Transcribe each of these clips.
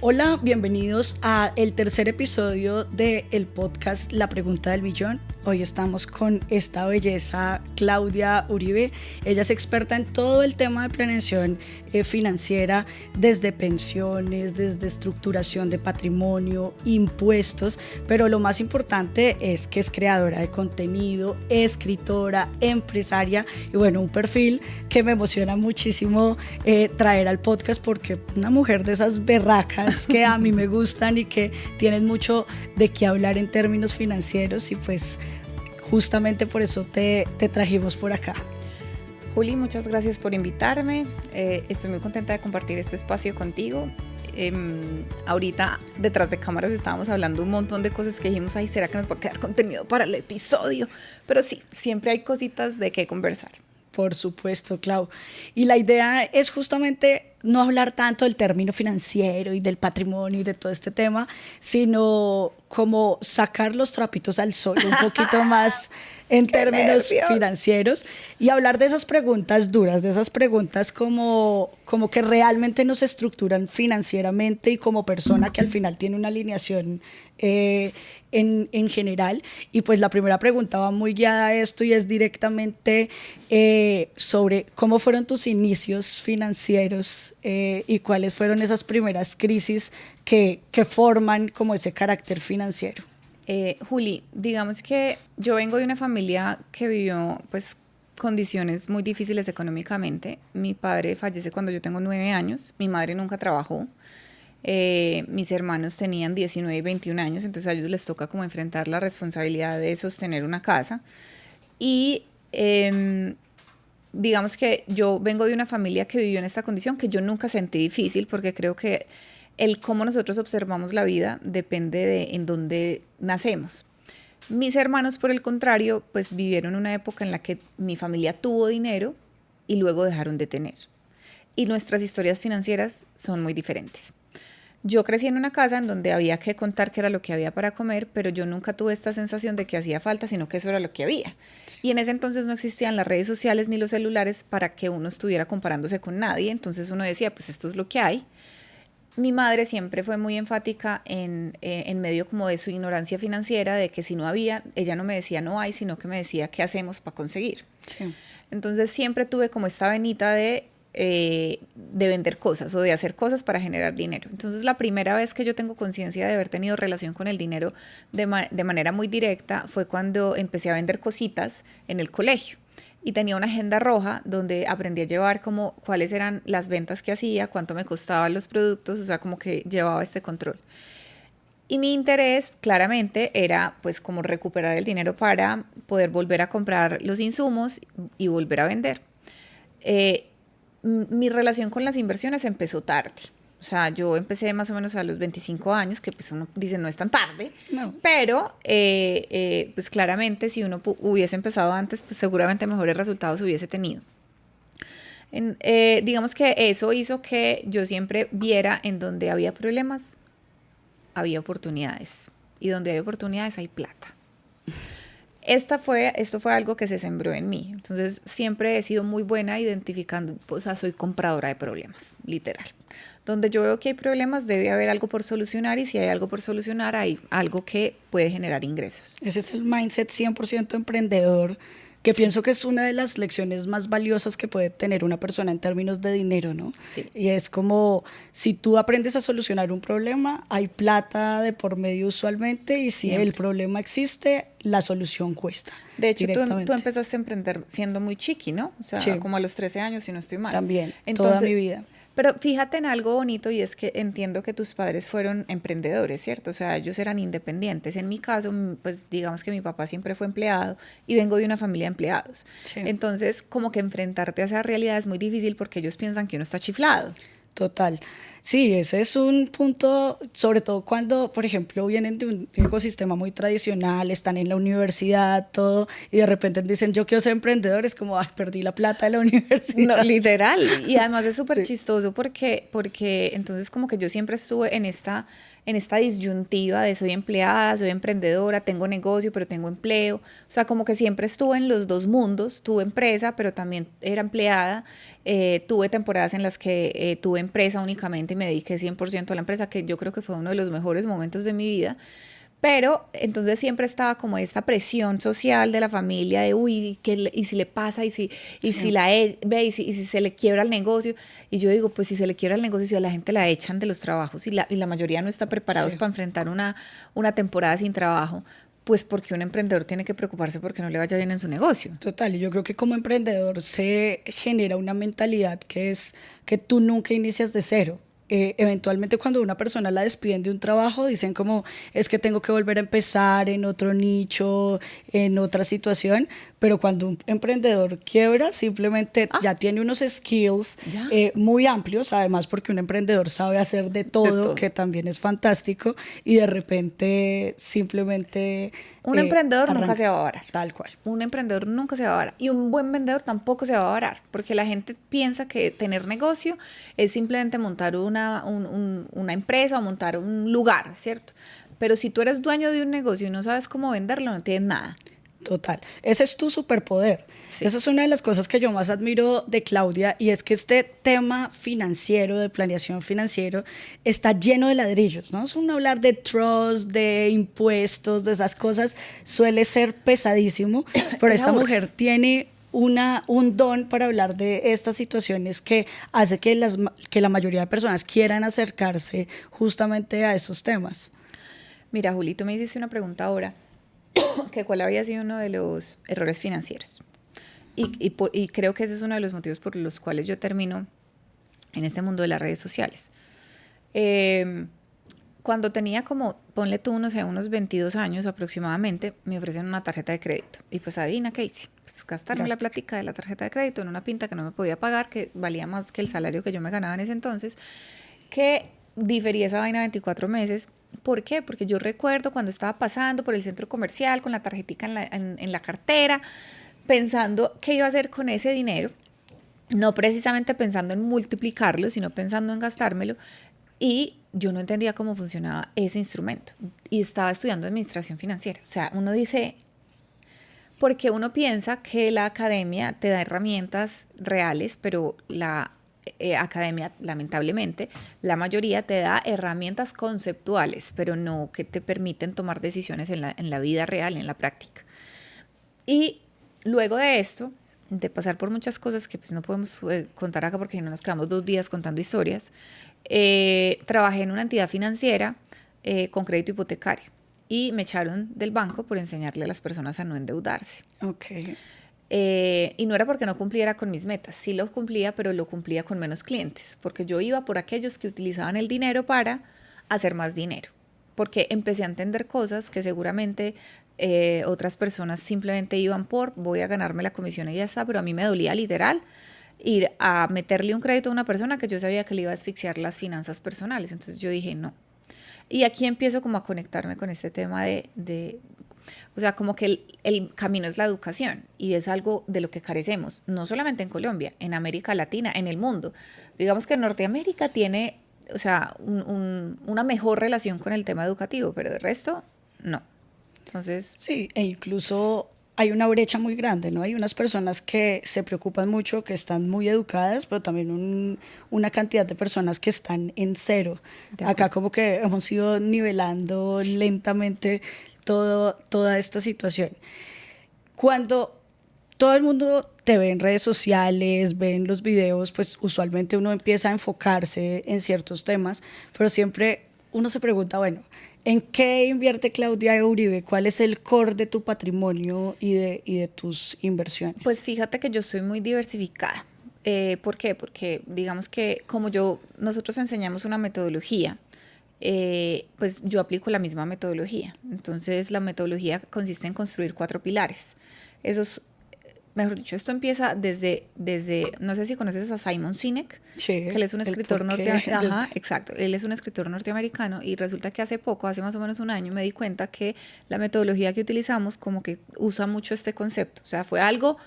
Hola, bienvenidos a el tercer episodio del podcast La Pregunta del Millón. Hoy estamos con esta belleza, Claudia Uribe. Ella es experta en todo el tema de planeación financiera, desde pensiones, desde estructuración de patrimonio, impuestos, pero lo más importante es que es creadora de contenido, escritora, empresaria y bueno, un perfil que me emociona muchísimo traer al podcast porque una mujer de esas berracas que a mí me gustan y que tienen mucho de qué hablar en términos financieros y pues justamente por eso te trajimos por acá. Juli, muchas gracias por invitarme. Estoy muy contenta de compartir este espacio contigo. Ahorita detrás de cámaras estábamos hablando un montón de cosas que dijimos, ay, ¿será que nos va a quedar contenido para el episodio? Pero sí, siempre hay cositas de qué conversar. Por supuesto, Clau. Y la idea es justamente no hablar tanto del término financiero y del patrimonio y de todo este tema, sino como sacar los trapitos al sol un poquito más en términos financieros y hablar de esas preguntas duras, de esas preguntas como que realmente nos estructuran financieramente y como persona que al final tiene una alineación en general. Y pues la primera pregunta va muy guiada a esto y es directamente sobre cómo fueron tus inicios financieros y cuáles fueron esas primeras crisis que forman como ese carácter financiero. Juli, digamos que yo vengo de una familia que vivió pues condiciones muy difíciles económicamente. Mi padre fallece cuando yo tengo 9 años, mi madre nunca trabajó. Mis hermanos tenían 19 y 21 años, entonces a ellos les toca como enfrentar la responsabilidad de sostener una casa. Y digamos que yo vengo de una familia que vivió en esta condición que yo nunca sentí difícil, porque creo que el cómo nosotros observamos la vida depende de en dónde nacemos. Mis hermanos, por el contrario, pues vivieron una época en la que mi familia tuvo dinero y luego dejaron de tener. Y nuestras historias financieras son muy diferentes. Yo crecí en una casa en donde había que contar qué era lo que había para comer, pero yo nunca tuve esta sensación de que hacía falta, sino que eso era lo que había. Y en ese entonces no existían las redes sociales ni los celulares para que uno estuviera comparándose con nadie, entonces uno decía, pues esto es lo que hay. Mi madre siempre fue muy enfática en medio como de su ignorancia financiera, de que si no había, ella no me decía no hay, sino que me decía qué hacemos para conseguir. Sí. Entonces siempre tuve como esta venita de vender cosas o de hacer cosas para generar dinero. Entonces la primera vez que yo tengo conciencia de haber tenido relación con el dinero de manera muy directa fue cuando empecé a vender cositas en el colegio. Y tenía una agenda roja donde aprendí a llevar como cuáles eran las ventas que hacía, cuánto me costaban los productos, o sea, como que llevaba este control. Y mi interés claramente era pues como recuperar el dinero para poder volver a comprar los insumos y volver a vender. Mi relación con las inversiones empezó tarde. O sea, yo empecé más o menos a los 25 años, que pues uno dice no es tan tarde, no. Pero pues claramente si uno hubiese empezado antes, pues seguramente mejores resultados hubiese tenido. Digamos que eso hizo que yo siempre viera en donde había problemas, había oportunidades. Y donde hay oportunidades hay plata. Esto fue algo que se sembró en mí. Entonces siempre he sido muy buena identificando, o sea, soy compradora de problemas, literal. Donde yo veo que hay problemas, debe haber algo por solucionar y si hay algo por solucionar, hay algo que puede generar ingresos. Ese es el mindset 100% emprendedor que sí. Pienso que es una de las lecciones más valiosas que puede tener una persona en términos de dinero, ¿no? Sí. Y es como, si tú aprendes a solucionar un problema, hay plata de por medio usualmente y si el problema existe, la solución cuesta. De hecho, tú empezaste a emprender siendo muy chiqui, ¿no? O sea, sí. Como a los 13 años, si no estoy mal. También, entonces, toda mi vida. Pero fíjate en algo bonito y es que entiendo que tus padres fueron emprendedores, ¿cierto? O sea, ellos eran independientes. En mi caso, pues digamos que mi papá siempre fue empleado y vengo de una familia de empleados. Sí. Entonces, como que enfrentarte a esa realidad es muy difícil porque ellos piensan que uno está chiflado. Total. Sí, ese es un punto, sobre todo cuando, por ejemplo, vienen de un ecosistema muy tradicional, están en la universidad, todo, y de repente dicen, yo quiero ser emprendedor, es como, ay, perdí la plata de la universidad. No, literal. Y además es súper chistoso porque entonces como que yo siempre estuve en esta en esta disyuntiva de soy empleada, soy emprendedora, tengo negocio, pero tengo empleo. O sea, como que siempre estuve en los dos mundos. Tuve empresa, pero también era empleada. Tuve temporadas en las que tuve empresa únicamente y me dediqué 100% a la empresa, que yo creo que fue uno de los mejores momentos de mi vida. Pero entonces siempre estaba como esta presión social de la familia de, uy, ¿y si le pasa? ¿Y si ve? ¿Y si se le quiebra el negocio? Y yo digo, pues si se le quiebra el negocio, si a la gente la echan de los trabajos y la mayoría no está preparados para enfrentar una temporada sin trabajo, pues porque un emprendedor tiene que preocuparse porque no le vaya bien en su negocio. Total, y yo creo que como emprendedor se genera una mentalidad que es que tú nunca inicias de cero. Eventualmente cuando una persona la despiden de un trabajo dicen como es que tengo que volver a empezar en otro nicho, en otra situación, pero cuando un emprendedor quiebra simplemente ya tiene unos skills muy amplios, además porque un emprendedor sabe hacer de todo, que también es fantástico, y de repente simplemente un emprendedor arrancas, nunca se va a varar. tal cual. Un emprendedor nunca se va a varar. Y un buen vendedor tampoco se va a varar. Porque la gente piensa que tener negocio es simplemente montar una empresa o montar un lugar, ¿cierto? Pero si tú eres dueño de un negocio y no sabes cómo venderlo, no tienes nada. Total, ese es tu superpoder. Sí. Esa es una de las cosas que yo más admiro de Claudia, y es que este tema financiero, de planeación financiero, está lleno de ladrillos, ¿no? Es un hablar de trust, de impuestos, de esas cosas, suele ser pesadísimo, pero esta mujer tiene un don para hablar de estas situaciones que hace que la mayoría de personas quieran acercarse justamente a esos temas. Mira, Juli, tú me hiciste una pregunta ahora, que cuál había sido uno de los errores financieros. Y creo que ese es uno de los motivos por los cuales yo termino en este mundo de las redes sociales. Cuando tenía como, ponle tú, unos 22 años aproximadamente, me ofrecen una tarjeta de crédito. Y pues adivina qué hice. Pues gastarme la plática de la tarjeta de crédito en una pinta que no me podía pagar, que valía más que el salario que yo me ganaba en ese entonces, que difería esa vaina 24 meses. ¿Por qué? Porque yo recuerdo cuando estaba pasando por el centro comercial con la tarjetica en la cartera, pensando qué iba a hacer con ese dinero, no precisamente pensando en multiplicarlo, sino pensando en gastármelo, y yo no entendía cómo funcionaba ese instrumento. Y estaba estudiando administración financiera. O sea, uno dice, porque uno piensa que la academia te da herramientas reales, pero la academia, lamentablemente, la mayoría te da herramientas conceptuales, pero no que te permiten tomar decisiones en la vida real, en la práctica. Y luego de esto, de pasar por muchas cosas que pues no podemos contar acá porque no nos quedamos 2 días contando historias, trabajé en una entidad financiera con crédito hipotecario y me echaron del banco por enseñarle a las personas a no endeudarse. Okay. Y no era porque no cumpliera con mis metas, sí lo cumplía, pero lo cumplía con menos clientes, porque yo iba por aquellos que utilizaban el dinero para hacer más dinero, porque empecé a entender cosas que seguramente otras personas simplemente iban por voy a ganarme la comisión y ya está, pero a mí me dolía literal ir a meterle un crédito a una persona que yo sabía que le iba a asfixiar las finanzas personales. Entonces yo dije no. Y aquí empiezo como a conectarme con este tema o sea, como que el camino es la educación y es algo de lo que carecemos, no solamente en Colombia, en América Latina, en el mundo. Digamos que Norteamérica tiene, o sea, una mejor relación con el tema educativo, pero de resto, no. Entonces... Sí, e incluso hay una brecha muy grande, ¿no? Hay unas personas que se preocupan mucho, que están muy educadas, pero también una cantidad de personas que están en cero. Acá como que hemos ido nivelando lentamente toda esta situación. Cuando todo el mundo te ve en redes sociales, ve en los videos, pues usualmente uno empieza a enfocarse en ciertos temas, pero siempre uno se pregunta, bueno, ¿en qué invierte Claudia Uribe? ¿Cuál es el core de tu patrimonio y de tus inversiones? Pues fíjate que yo soy muy diversificada. ¿Por qué? Porque digamos que como nosotros enseñamos una metodología, pues yo aplico la misma metodología. Entonces la metodología consiste en construir 4 pilares. Mejor dicho, esto empieza desde, no sé si conoces a Simon Sinek, sí, que él es un escritor norteamericano. Ajá, exacto, él es un escritor norteamericano y resulta que hace más o menos un año, me di cuenta que la metodología que utilizamos como que usa mucho este concepto. O sea, fue algo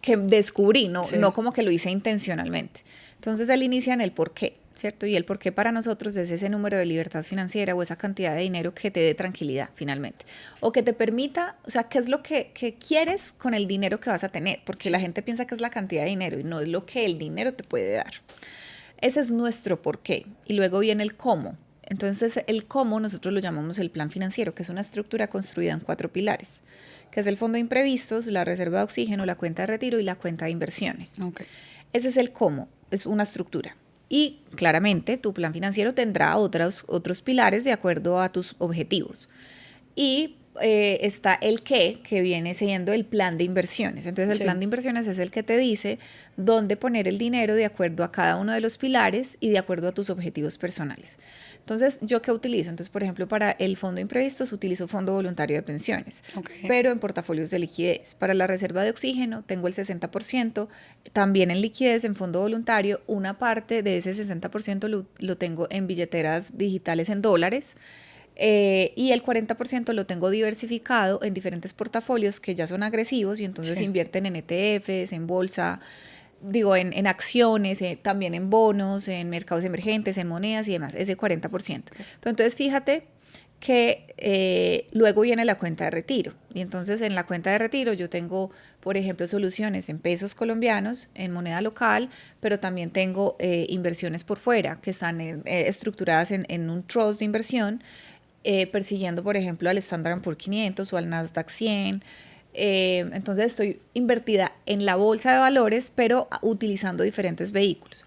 que descubrí, no como que lo hice intencionalmente. Entonces él inicia en el por qué. ¿cierto? Y el por qué para nosotros es ese número de libertad financiera o esa cantidad de dinero que te dé tranquilidad finalmente. O que te permita, o sea, qué es lo que quieres con el dinero que vas a tener, porque la gente piensa que es la cantidad de dinero y no es lo que el dinero te puede dar. Ese es nuestro por qué. Y luego viene el cómo. Entonces, el cómo nosotros lo llamamos el plan financiero, que es una estructura construida en 4 pilares, que es el fondo de imprevistos, la reserva de oxígeno, la cuenta de retiro y la cuenta de inversiones. Okay. Ese es el cómo, es una estructura. Y claramente tu plan financiero tendrá otros pilares de acuerdo a tus objetivos. Y está el qué, que viene siendo el plan de inversiones. Entonces, el plan de inversiones es el que te dice dónde poner el dinero de acuerdo a cada uno de los pilares y de acuerdo a tus objetivos personales. Entonces, ¿yo qué utilizo? Entonces, por ejemplo, para el fondo de imprevistos utilizo fondo voluntario de pensiones, pero en portafolios de liquidez. Para la reserva de oxígeno tengo el 60%, también en liquidez, en fondo voluntario. Una parte de ese 60% lo tengo en billeteras digitales en dólares. Y el 40% lo tengo diversificado en diferentes portafolios que ya son agresivos y entonces invierten en ETFs, en bolsa, digo, en acciones, también en bonos, en mercados emergentes, en monedas y demás, ese 40%. Pero entonces fíjate que luego viene la cuenta de retiro. Y entonces en la cuenta de retiro yo tengo, por ejemplo, soluciones en pesos colombianos, en moneda local, pero también tengo inversiones por fuera que están estructuradas en un trust de inversión, persiguiendo, por ejemplo, al Standard & Poor's 500 o al Nasdaq 100. Entonces estoy invertida en la bolsa de valores, pero utilizando diferentes vehículos.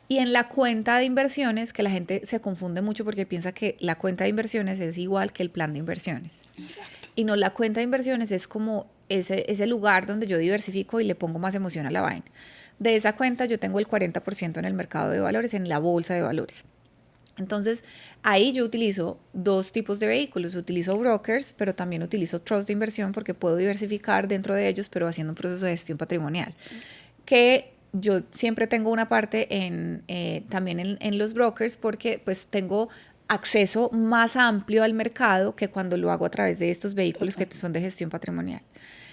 Y en la cuenta de inversiones, que la gente se confunde mucho porque piensa que la cuenta de inversiones es igual que el plan de inversiones. Exacto. Y no, la cuenta de inversiones es como ese lugar donde yo diversifico y le pongo más emoción a la vaina. De esa cuenta yo tengo el 40% en el mercado de valores, en la bolsa de valores. Entonces, ahí yo utilizo 2 tipos de vehículos. Utilizo brokers, pero también utilizo trust de inversión porque puedo diversificar dentro de ellos, pero haciendo un proceso de gestión patrimonial. Que yo siempre tengo una parte también en los brokers porque pues tengo acceso más amplio al mercado que cuando lo hago a través de estos vehículos que son de gestión patrimonial.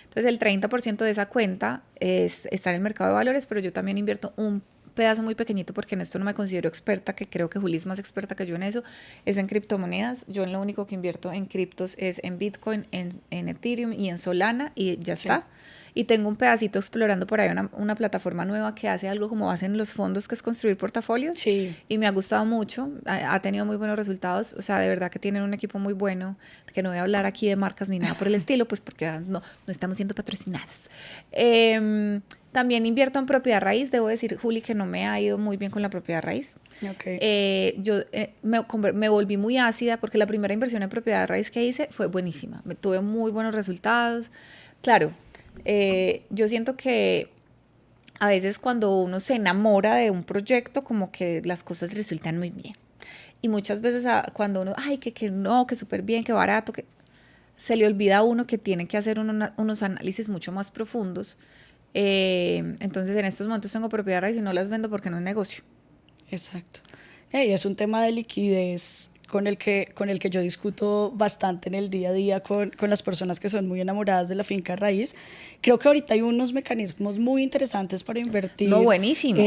Entonces, el 30% de esa cuenta está en el mercado de valores, pero yo también invierto un pedazo muy pequeñito porque en esto no me considero experta, que creo que Juli es más experta que yo en eso, es en criptomonedas. Yo en lo único que invierto en criptos es en Bitcoin, en Ethereum y en Solana y ya está. Y tengo un pedacito explorando por ahí una plataforma nueva que hace algo como hacen los fondos, que es construir portafolios. Sí. Y me ha gustado mucho, ha tenido muy buenos resultados, o sea, de verdad que tienen un equipo muy bueno, que no voy a hablar aquí de marcas ni nada por el estilo, pues porque no estamos siendo patrocinadas. También invierto en propiedad raíz. Debo decir, Juli, que no me ha ido muy bien con la propiedad raíz. Yo me volví muy ácida porque la primera inversión en propiedad raíz que hice fue buenísima. Tuve muy buenos resultados. Claro, yo siento que a veces cuando uno se enamora de un proyecto, como que las cosas resultan muy bien. Y muchas veces cuando uno, ay, que no, que súper bien, que barato, que se le olvida a uno que tiene que hacer unos análisis mucho más profundos. Entonces en estos momentos tengo propiedad raíz y no las vendo porque no es negocio. Exacto. Y es un tema de liquidez con el que yo discuto bastante en el día a día con las personas que son muy enamoradas de la finca raíz. Creo que ahorita hay unos mecanismos muy interesantes para invertir. No, buenísimos.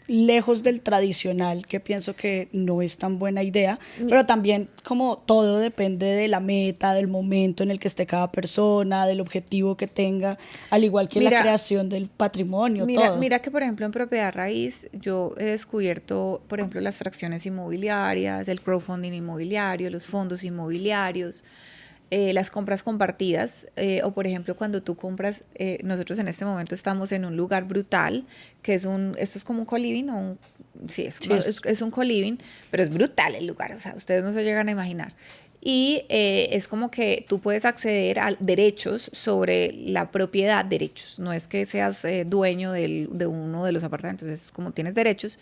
Lejos del tradicional, que pienso que no es tan buena idea, pero también como todo depende de la meta, del momento en el que esté cada persona, del objetivo que tenga, al igual que la creación del patrimonio, todo. Mira que, por ejemplo, en propiedad raíz yo he descubierto, por ejemplo, las fracciones inmobiliarias, el crowdfunding inmobiliario, los fondos inmobiliarios, las compras compartidas, o por ejemplo cuando tú compras, nosotros en este momento estamos en un lugar brutal, que esto es como un co-living, es un co-living, pero es brutal el lugar, o sea, ustedes no se llegan a imaginar. Y es como que tú puedes acceder a derechos sobre la propiedad, derechos, no es que seas dueño de uno de los apartamentos, es como tienes derechos,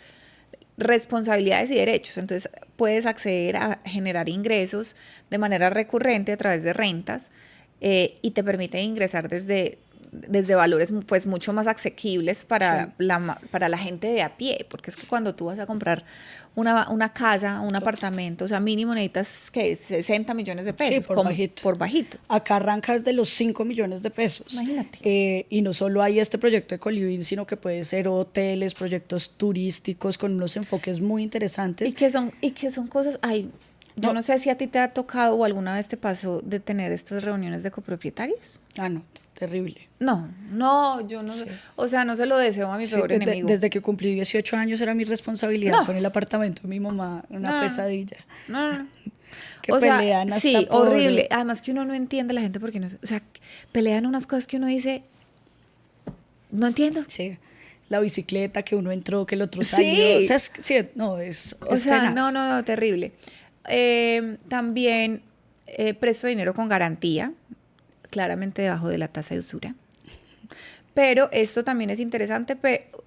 responsabilidades y derechos. Entonces puedes acceder a generar ingresos de manera recurrente a través de rentas, y te permite ingresar desde desde valores pues mucho más asequibles para, sí, para la gente de a pie, porque es que cuando tú vas a comprar una casa, un apartamento, o sea, mínimo necesitas que 60 millones de pesos. Sí, por bajito. Por bajito. Acá arrancas de los 5 millones de pesos. Imagínate. Y no solo hay este proyecto de Coliving, sino que puede ser hoteles, proyectos turísticos con unos enfoques muy interesantes. Y que son cosas, yo no sé si a ti te ha tocado o alguna vez te pasó de tener estas reuniones de copropietarios. Ah, no, terrible. No, yo no sé. O sea, no se lo deseo a mi peor enemigo. Desde que cumplí 18 años era mi responsabilidad con el apartamento de mi mamá, una pesadilla. No. Que pelean hasta sí, horrible. Además que uno no entiende la gente porque no, o sea, pelean unas cosas que uno dice, no entiendo. Sí. La bicicleta que uno entró, que el otro salió. Sí. O sea, es tenaz. No, terrible. También presto dinero con garantía, claramente debajo de la tasa de usura. Pero esto también es interesante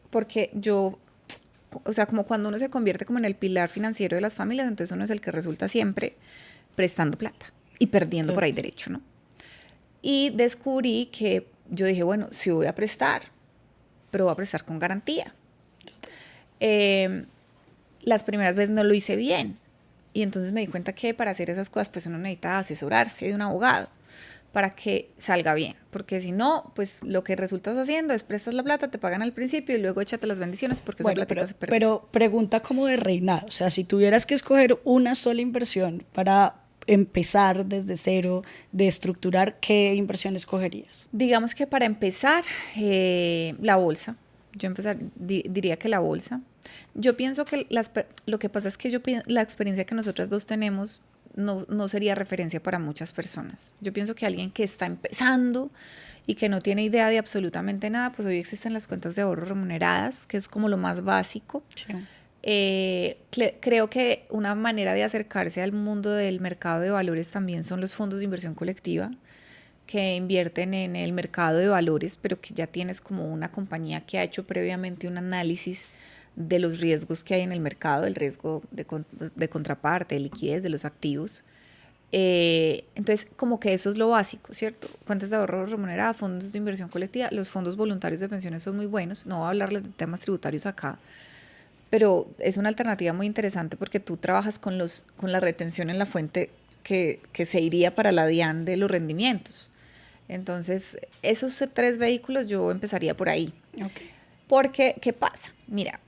porque o sea, como cuando uno se convierte como en el pilar financiero de las familias, entonces uno es el que resulta siempre prestando plata y perdiendo por ahí derecho, ¿no? Y descubrí que yo dije, bueno, sí voy a prestar, pero voy a prestar con garantía. Las primeras veces no lo hice bien. Y entonces me di cuenta que para hacer esas cosas, pues uno necesita asesorarse de un abogado para que salga bien. Porque si no, pues lo que resultas haciendo es prestas la plata, te pagan al principio y luego échate las bendiciones porque esa plata se pierde. Pero pregunta como de reinado. O sea, si tuvieras que escoger una sola inversión para empezar desde cero, de estructurar, ¿qué inversión escogerías? Digamos que para empezar, la bolsa. Yo diría que la bolsa. Yo pienso que lo que pasa es que la experiencia que nosotras dos tenemos no sería referencia para muchas personas. Yo pienso que alguien que está empezando y que no tiene idea de absolutamente nada, pues hoy existen las cuentas de ahorro remuneradas, que es como lo más básico. Sí. Creo que una manera de acercarse al mundo del mercado de valores también son los fondos de inversión colectiva, que invierten en el mercado de valores, pero que ya tienes como una compañía que ha hecho previamente un análisis de los riesgos que hay en el mercado, el riesgo de contraparte, de liquidez de los activos. Entonces, como que eso es lo básico, ¿cierto? Cuentas de ahorro remunerada, fondos de inversión colectiva, los fondos voluntarios de pensiones son muy buenos. No voy a hablarles de temas tributarios acá, pero es una alternativa muy interesante porque tú trabajas con la retención en la fuente que se iría para la DIAN de los rendimientos. Entonces, esos 3 vehículos yo empezaría por ahí. Okay. Porque, ¿qué pasa? Mira,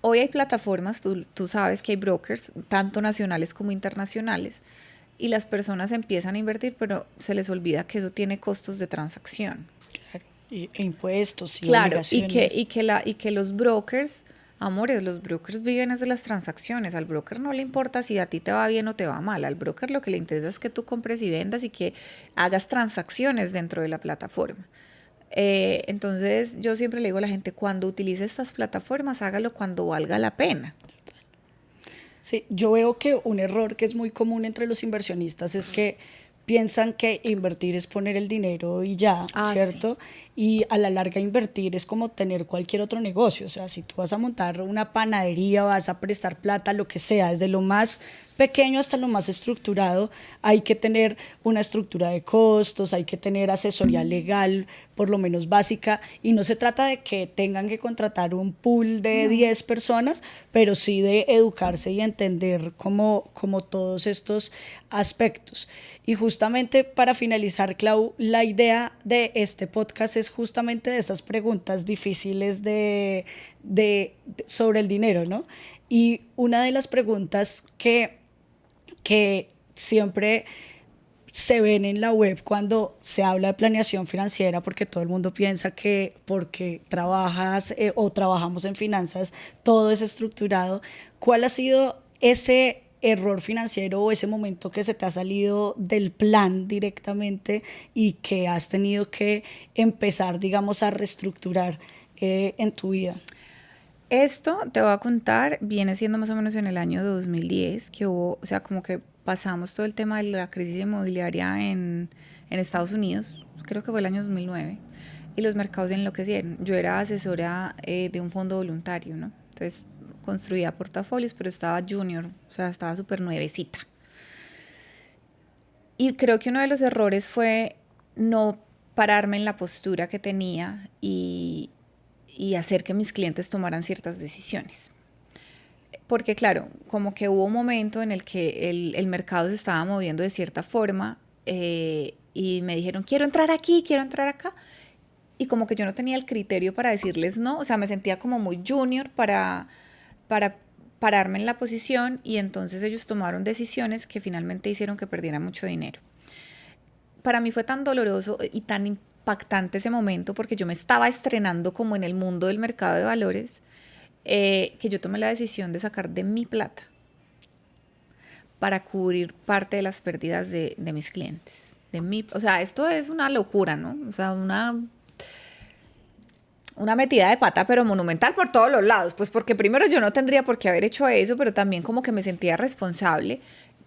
hoy hay plataformas, tú sabes que hay brokers, tanto nacionales como internacionales, y las personas empiezan a invertir, pero se les olvida que eso tiene costos de transacción. Claro, e impuestos y obligaciones. Y que los brokers, amores, los brokers viven desde las transacciones. Al broker no le importa si a ti te va bien o te va mal. Al broker lo que le interesa es que tú compres y vendas y que hagas transacciones dentro de la plataforma. Entonces yo siempre le digo a la gente, cuando utilice estas plataformas, hágalo cuando valga la pena. Sí, yo veo que un error que es muy común entre los inversionistas es que piensan que invertir es poner el dinero y ya, ¿cierto? Sí. Y a la larga invertir es como tener cualquier otro negocio. O sea, si tú vas a montar una panadería, vas a prestar plata, lo que sea, desde lo más pequeño hasta lo más estructurado, hay que tener una estructura de costos, hay que tener asesoría legal, por lo menos básica, y no se trata de que tengan que contratar un pool de 10 personas, pero sí de educarse y entender como todos estos aspectos. Y justamente para finalizar, Clau, la idea de este podcast es justamente de esas preguntas difíciles sobre el dinero, ¿no? Y una de las preguntas que siempre se ven en la web cuando se habla de planeación financiera, porque todo el mundo piensa que porque trabajas o trabajamos en finanzas, todo es estructurado. ¿Cuál ha sido ese error financiero o ese momento que se te ha salido del plan directamente y que has tenido que empezar, digamos, a reestructurar en tu vida? Esto, te voy a contar, viene siendo más o menos en el año 2010, que hubo, o sea, como que pasamos todo el tema de la crisis inmobiliaria en Estados Unidos, creo que fue el año 2009, y los mercados enloquecieron. Yo era asesora de un fondo voluntario, ¿no? Entonces construía portafolios, pero estaba junior, o sea, estaba súper nuevecita. Y creo que uno de los errores fue no pararme en la postura que tenía y hacer que mis clientes tomaran ciertas decisiones. Porque claro, como que hubo un momento en el que el mercado se estaba moviendo de cierta forma y me dijeron, quiero entrar aquí, quiero entrar acá. Y como que yo no tenía el criterio para decirles no, o sea, me sentía como muy junior para pararme en la posición, y entonces ellos tomaron decisiones que finalmente hicieron que perdiera mucho dinero. Para mí fue tan doloroso y tan impactante ese momento porque yo me estaba estrenando como en el mundo del mercado de valores, que yo tomé la decisión de sacar de mi plata para cubrir parte de las pérdidas de mis clientes. O sea, esto es una locura, ¿no? O sea, una metida de pata, pero monumental por todos los lados. Pues porque primero yo no tendría por qué haber hecho eso, pero también como que me sentía responsable.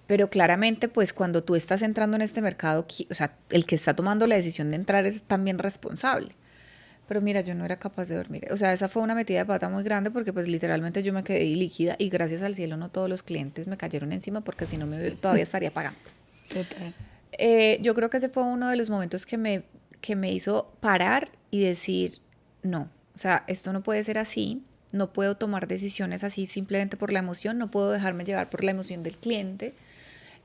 Pero claramente, pues cuando tú estás entrando en este mercado, o sea, el que está tomando la decisión de entrar es también responsable. Pero mira, yo no era capaz de dormir. O sea, esa fue una metida de pata muy grande porque pues literalmente yo me quedé líquida y gracias al cielo no todos los clientes me cayeron encima porque si no todavía estaría pagando. Total. Yo creo que ese fue uno de los momentos que me hizo parar y decir, no, o sea, esto no puede ser así, no puedo tomar decisiones así simplemente por la emoción, no puedo dejarme llevar por la emoción del cliente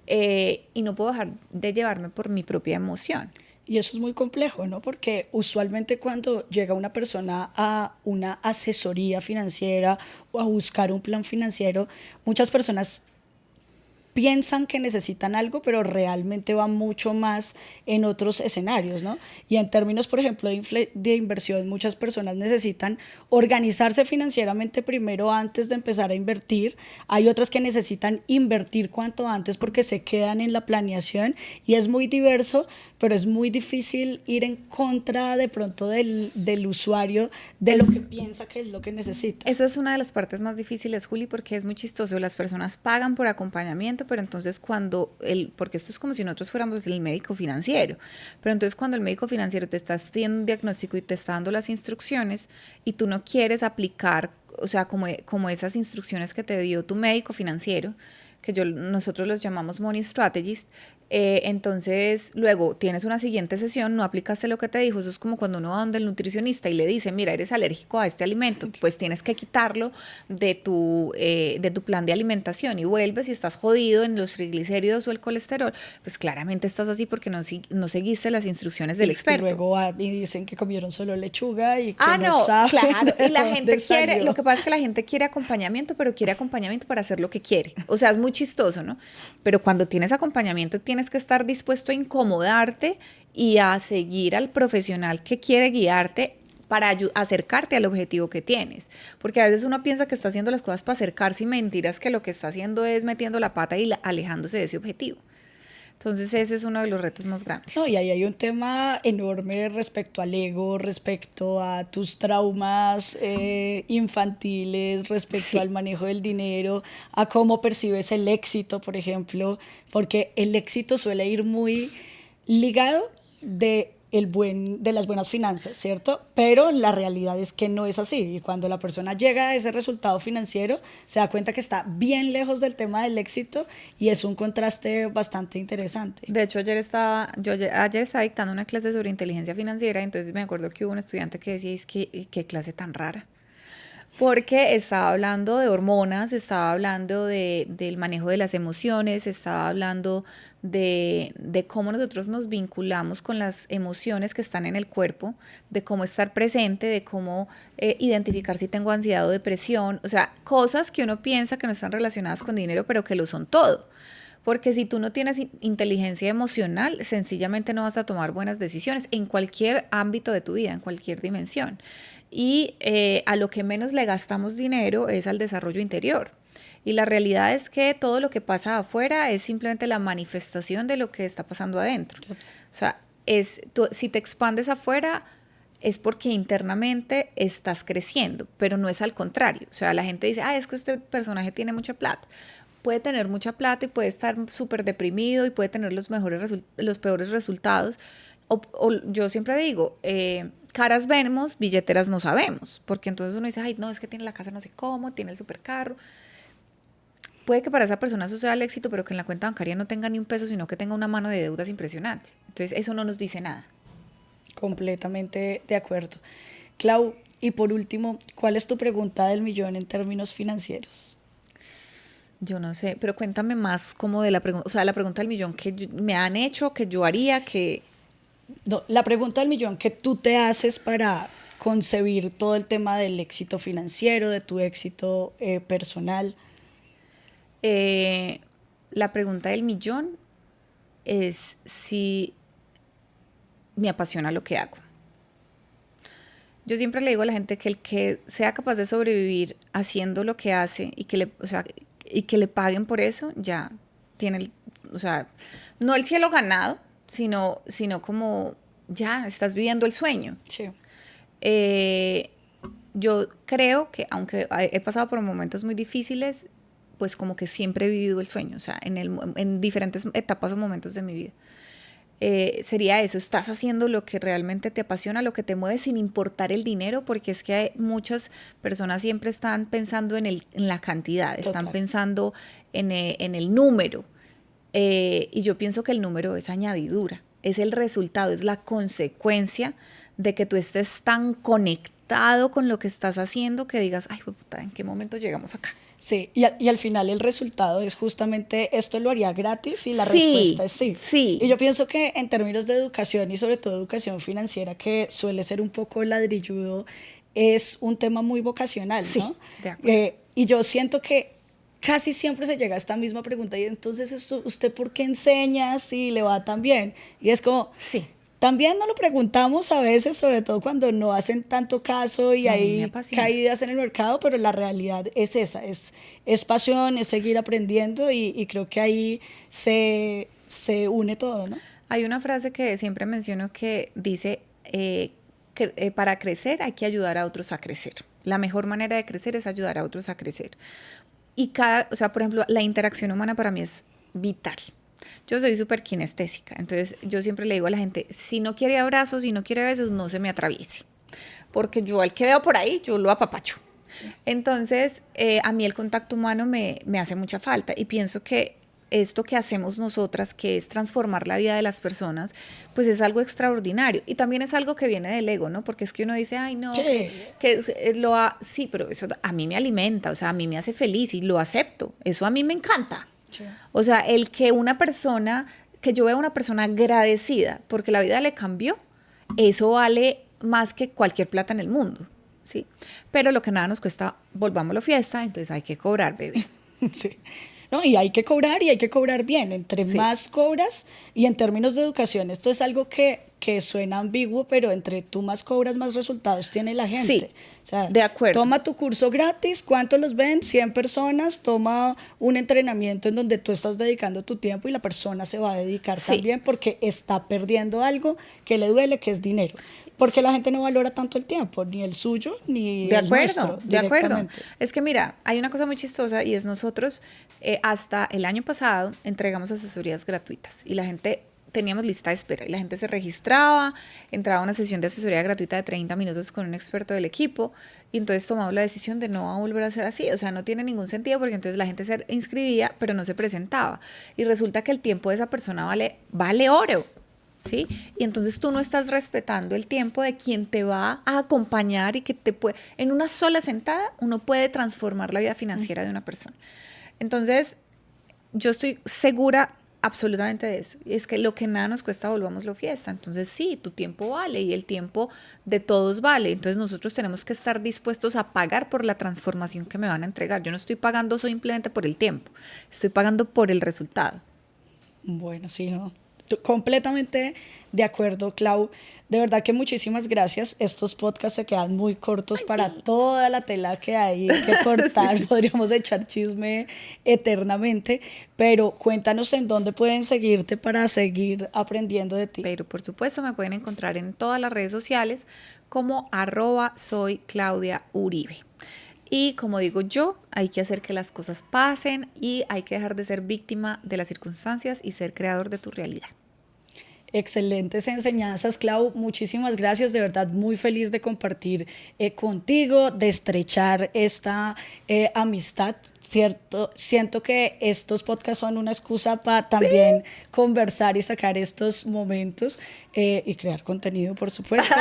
y no puedo dejar de llevarme por mi propia emoción. Y eso es muy complejo, ¿no? Porque usualmente cuando llega una persona a una asesoría financiera o a buscar un plan financiero, muchas personas piensan que necesitan algo, pero realmente va mucho más en otros escenarios, ¿no? Y en términos, por ejemplo, de inversión, muchas personas necesitan organizarse financieramente primero antes de empezar a invertir. Hay otras que necesitan invertir cuanto antes porque se quedan en la planeación y es muy diverso, pero es muy difícil ir en contra de pronto del usuario, de lo que piensa que es lo que necesita. Eso es una de las partes más difíciles, Juli, porque es muy chistoso. Las personas pagan por acompañamiento, pero entonces porque esto es como si nosotros fuéramos el médico financiero, pero entonces cuando el médico financiero te está haciendo un diagnóstico y te está dando las instrucciones y tú no quieres aplicar, o sea, como esas instrucciones que te dio tu médico financiero, que nosotros los llamamos Money Strategist, entonces luego tienes una siguiente sesión, no aplicaste lo que te dijo. Eso es como cuando uno va donde el nutricionista y le dice, mira, eres alérgico a este alimento, pues tienes que quitarlo de tu plan de alimentación, y vuelves y estás jodido en los triglicéridos o el colesterol, pues claramente estás así porque no seguiste las instrucciones del experto. Y luego y dicen que comieron solo lechuga y que no, saben claro, y la gente salió. lo que pasa es que la gente quiere acompañamiento, pero quiere acompañamiento para hacer lo que quiere. O sea, es muy chistoso, ¿no? Pero cuando tienes acompañamiento tienes que estar dispuesto a incomodarte y a seguir al profesional que quiere guiarte para acercarte al objetivo que tienes. Porque a veces uno piensa que está haciendo las cosas para acercarse y mentiras que lo que está haciendo es metiendo la pata y alejándose de ese objetivo. Entonces ese es uno de los retos más grandes. No, y ahí hay un tema enorme respecto al ego, respecto a tus traumas infantiles, respecto al manejo del dinero, a cómo percibes el éxito, por ejemplo, porque el éxito suele ir muy ligado de las buenas finanzas, ¿cierto? Pero la realidad es que no es así. Y cuando la persona llega a ese resultado financiero, se da cuenta que está bien lejos del tema del éxito y es un contraste bastante interesante. De hecho, ayer estaba dictando una clase sobre inteligencia financiera, entonces me acuerdo que hubo un estudiante que decía, es que qué clase tan rara. Porque estaba hablando de hormonas, estaba hablando del manejo de las emociones, estaba hablando de cómo nosotros nos vinculamos con las emociones que están en el cuerpo, de cómo estar presente, de cómo identificar si tengo ansiedad o depresión, o sea, cosas que uno piensa que no están relacionadas con dinero, pero que lo son todo. Porque si tú no tienes inteligencia emocional, sencillamente no vas a tomar buenas decisiones en cualquier ámbito de tu vida, en cualquier dimensión. Y a lo que menos le gastamos dinero es al desarrollo interior. Y la realidad es que todo lo que pasa afuera es simplemente la manifestación de lo que está pasando adentro. O sea, si te expandes afuera es porque internamente estás creciendo, pero no es al contrario. O sea, la gente dice, es que este personaje tiene mucha plata. Puede tener mucha plata y puede estar súper deprimido y puede tener los peores resultados. O yo siempre digo, caras vemos, billeteras no sabemos, porque entonces uno dice, no, es que tiene la casa no sé cómo, tiene el supercarro. Puede que para esa persona eso sea el éxito, pero que en la cuenta bancaria no tenga ni un peso, sino que tenga una mano de deudas impresionante. Entonces eso no nos dice nada. completamente de acuerdo. Clau, y por último, ¿cuál es tu pregunta del millón en términos financieros? Yo no sé, pero cuéntame más como de la pregunta, o sea, la pregunta del millón que me han hecho, que yo haría, que No, la pregunta del millón que tú te haces para concebir todo el tema del éxito financiero, de tu éxito personal. eh, la pregunta del millón es si me apasiona lo que hago. Yo siempre le digo a la gente que el que sea capaz de sobrevivir haciendo lo que hace y que le, o sea, y que le paguen por eso, ya tiene el, o sea, no el cielo ganado, sino como ya estás viviendo el sueño. Sí. Eh, yo creo que aunque he pasado por momentos muy difíciles, pues como que siempre he vivido el sueño, o sea, en diferentes etapas o momentos de mi vida. Sería eso, estás haciendo lo que realmente te apasiona, lo que te mueve sin importar el dinero, porque es que hay muchas personas siempre están pensando en la cantidad, están Total. pensando en el número. Y yo pienso que el número es añadidura, es el resultado, es la consecuencia de que tú estés tan conectado con lo que estás haciendo que digas, ay, puta, ¿en qué momento llegamos acá? Sí, y al final el resultado es justamente esto lo haría gratis y la respuesta Sí, es sí. Y sí, yo pienso que en términos de educación y sobre todo educación financiera, que suele ser un poco ladrilludo, es un tema muy vocacional, sí, ¿no? de acuerdo. Y yo siento que casi siempre se llega a esta misma pregunta y entonces esto, ¿usted por qué enseña si le va tan bien? Y es como, Sí, también nos lo preguntamos a veces, sobre todo cuando no hacen tanto caso y a mí me hay apasiona. caídas en el mercado, pero la realidad es esa, es pasión, es seguir aprendiendo y creo que ahí se une todo, ¿no? Hay una frase que siempre menciono que dice, para crecer hay que ayudar a otros a crecer. La mejor manera de crecer es ayudar a otros a crecer. Y o sea, por ejemplo, la interacción humana para mí es vital. Yo soy súper kinestésica, entonces yo siempre le digo a la gente, si no quiere abrazos, si no quiere besos, no se me atraviese. Porque yo al que veo por ahí, yo lo apapacho. Sí. Entonces, a mí el contacto humano me hace mucha falta y pienso que esto que hacemos nosotras, que es transformar la vida de las personas, pues es algo extraordinario. Y también es algo que viene del ego, ¿no? Porque es que uno dice, ay, no, Sí. sí, pero eso a mí me alimenta, o sea, a mí me hace feliz y lo acepto. Eso a mí me encanta. Sí. O sea, que yo vea una persona agradecida porque la vida le cambió, eso vale más que cualquier plata en el mundo, ¿sí? Pero lo que nada nos cuesta, volvámoslo fiesta, entonces hay que cobrar, bebé. Sí. ¿No? Y hay que cobrar y hay que cobrar bien. Entre Sí, más cobras, y en términos de educación, esto es algo que suena ambiguo, pero entre tú más cobras, más resultados tiene la gente. sí, O sea, de acuerdo. toma tu curso gratis, ¿cuántos los ven? 100 personas, toma un entrenamiento en donde tú estás dedicando tu tiempo y la persona se va a dedicar Sí, también porque está perdiendo algo que le duele, que es dinero. Porque la gente no valora tanto el tiempo, ni el suyo, ni de el acuerdo, nuestro, de acuerdo. directamente. Es que mira, hay una cosa muy chistosa y es nosotros hasta el año pasado entregamos asesorías gratuitas y la gente teníamos lista de espera y la gente se registraba, entraba a una sesión de asesoría gratuita de 30 minutos con un experto del equipo y entonces tomamos la decisión de no volver a hacer así, o sea, no tiene ningún sentido porque entonces la gente se inscribía pero no se presentaba y resulta que el tiempo de esa persona vale oro. ¿Sí? Y entonces tú no estás respetando el tiempo de quien te va a acompañar y que te puede, en una sola sentada uno puede transformar la vida financiera de una persona. Entonces, yo estoy segura absolutamente de eso. Y es que lo que nada nos cuesta, volvámoslo fiesta. Entonces, sí, tu tiempo vale y el tiempo de todos vale. Entonces, nosotros tenemos que estar dispuestos a pagar por la transformación que me van a entregar. Yo no estoy pagando simplemente por el tiempo, estoy pagando por el resultado. Bueno, sí, no. Completamente de acuerdo, Clau. De verdad que muchísimas gracias. Estos podcasts se quedan muy cortos Ay, para sí. toda la tela que hay que Sí, cortar. sí, sí. Podríamos echar chisme eternamente, pero cuéntanos en dónde pueden seguirte para seguir aprendiendo de ti. Pero por supuesto me pueden encontrar en todas las redes sociales como @soy Claudia Uribe. Y como digo yo, hay que hacer que las cosas pasen y hay que dejar de ser víctima de las circunstancias y ser creador de tu realidad. Excelentes enseñanzas, Clau. Muchísimas gracias. De verdad, muy feliz de compartir contigo, de estrechar esta amistad. Cierto, siento que estos podcasts son una excusa para también conversar y sacar estos momentos y crear contenido, por supuesto.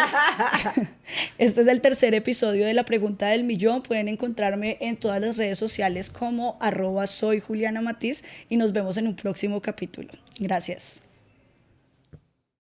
Este es el tercer episodio de La Pregunta del Millón. Pueden encontrarme en todas las redes sociales como @soyjulianamatiz y nos vemos en un próximo capítulo. Gracias.